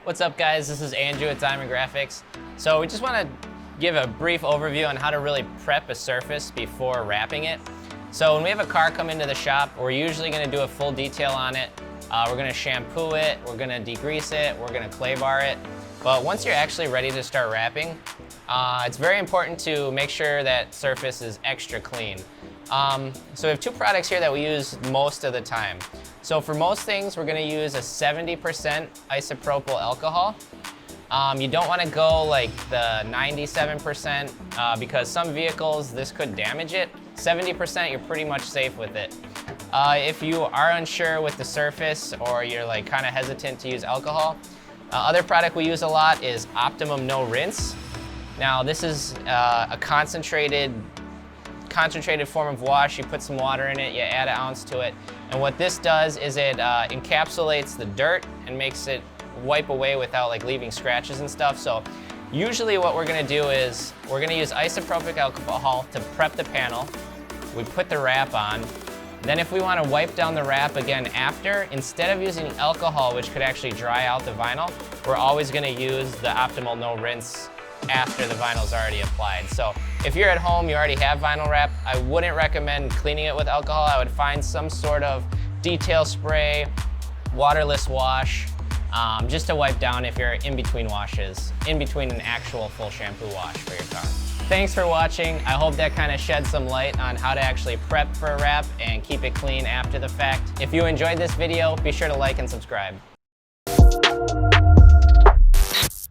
What's up guys, this is Andrew at Diamond Graphics. So we just want to give a brief overview on how to really prep a surface before wrapping it. So when we have a car come into the shop, we're usually going to do a full detail on it. We're going to shampoo it, we're going to degrease it, we're going to clay bar it. But once you're actually ready to start wrapping, it's very important to make sure that surface is extra clean. So we have two products here that we use most of the time. So for most things, we're going to use a 70% isopropyl alcohol. You don't want to go like the 97% because some vehicles, this could damage it. 70%, you're pretty much safe with it. If you are unsure with the surface or you're like kind of hesitant to use alcohol, other product we use a lot is Optimum No Rinse. Now this is a concentrated form of wash. You put some water in it, you add an ounce to it, and what this does is it encapsulates the dirt and makes it wipe away without like leaving scratches and stuff. So usually what we're gonna do is we're gonna use isopropyl alcohol to prep the panel. We put the wrap on. Then if we want to wipe down the wrap again after, instead of using alcohol, which could actually dry out the vinyl, we're always gonna use the Optimal No Rinse after the vinyl's already applied. So if you're at home, you already have vinyl wrap, I wouldn't recommend cleaning it with alcohol. I would find some sort of detail spray, waterless wash, just to wipe down if you're in between washes, in between an actual full shampoo wash for your car. Thanks for watching. I hope that kind of shed some light on how to actually prep for a wrap and keep it clean after the fact. If you enjoyed this video, be sure to like and subscribe.